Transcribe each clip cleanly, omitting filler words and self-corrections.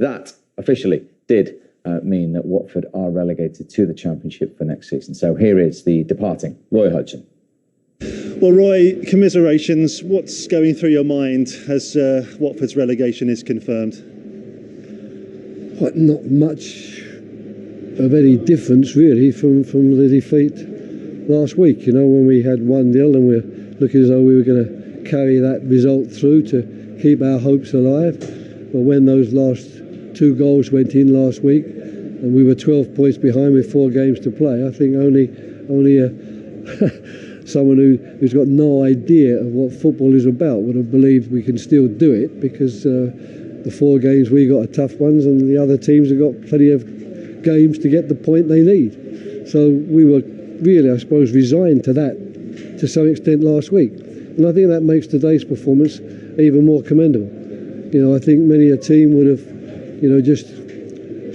that officially did mean that Watford are relegated to the Championship for next season. So here is the departing Roy Hodgson. Well, Roy, commiserations. What's going through your mind as Watford's relegation is confirmed? Well, not much of any difference really from the defeat last week. You know, when we had 1-0 and we're looking as though we were going to carry that result through to keep our hopes alive. But when those last 2 goals went in last week and we were 12 points behind with 4 games to play, I think only someone who's got no idea of what football is about would have believed we can still do it, because the 4 games we got are tough ones and the other teams have got plenty of games to get the point they need. So we were really, I suppose, resigned to that to some extent last week. And I think that makes today's performance even more commendable. You know, I think many a team would have, you know, just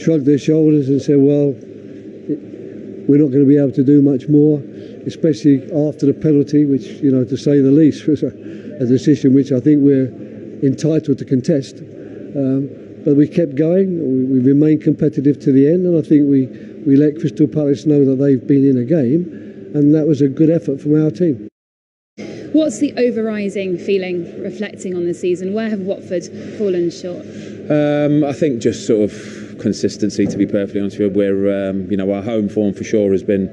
shrugged their shoulders and said, well, we're not going to be able to do much more, especially after the penalty, which, you know, to say the least, was a decision which I think we're entitled to contest. But we kept going, we remained competitive to the end, and I think we let Crystal Palace know that they've been in a game, and that was a good effort from our team. What's the overriding feeling reflecting on the season? Where have Watford fallen short? I think just sort of consistency, to be perfectly honest with you. We're, you know, our home form for sure has been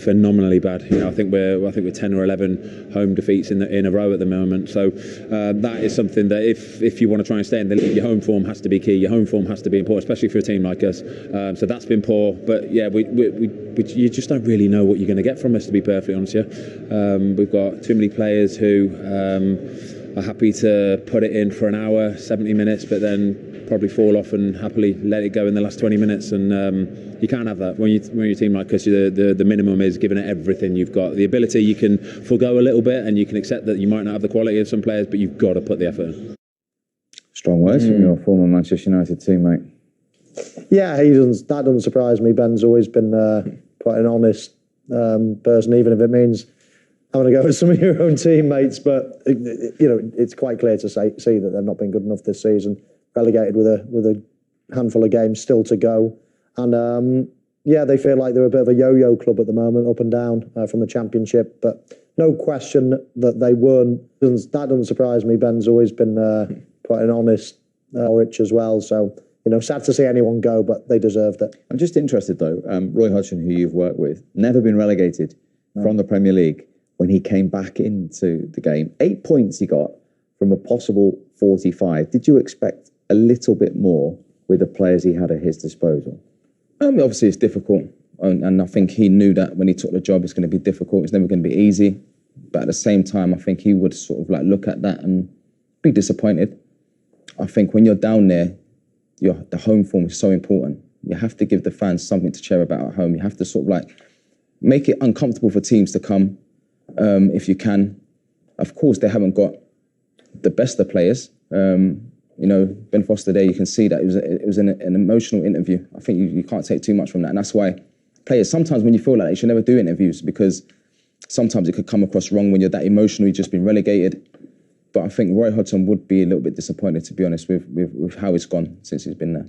phenomenally bad. You know, I think we're 10 or 11 home defeats in a row at the moment. So that is something that if you want to try and stay in the league, your home form has to be key. Your home form has to be important, especially for a team like us. So that's been poor. But yeah, you just don't really know what you're going to get from us, to be perfectly honest with you. We've got too many players who are happy to put it in for an hour, 70 minutes, but then probably fall off and happily let it go in the last 20 minutes. And you can't have that when you're a team like us. The minimum is giving it everything you've got. The ability, you can forgo a little bit and you can accept that you might not have the quality of some players, but you've got to put the effort in. Strong words from your former Manchester United teammate. Yeah, that doesn't surprise me. Ben's always been quite an honest person, even if it means having to go with some of your own teammates. But you know, it's quite clear to see that they've not been good enough this season. Relegated with a handful of games still to go, and yeah, they feel like they're a bit of a yo-yo club at the moment, up and down from the Championship. But no question that they weren't. That doesn't surprise me. Ben's always been quite an honest Norwich as well. So, you know, sad to see anyone go, but they deserved it. I'm just interested though, Roy Hodgson, who you've worked with, never been relegated from the Premier League. When he came back into the game, 8 points he got from a possible 45. Did you expect a little bit more with the players he had at his disposal? Obviously it's difficult, and I think he knew that when he took the job it's going to be difficult, it's never going to be easy, but at the same time I think he would sort of like look at that and be disappointed. I think when you're down there, the home form is so important. You have to give the fans something to cheer about at home. You have to sort of like make it uncomfortable for teams to come, if you can. Of course they haven't got the best of players. You know, Ben Foster there, you can see that it was an emotional interview. I think you can't take too much from that. And that's why players, sometimes when you feel like that, you should never do interviews, because sometimes it could come across wrong when you're that emotional, you've just been relegated. But I think Roy Hodgson would be a little bit disappointed, to be honest, with how it's gone since he's been there.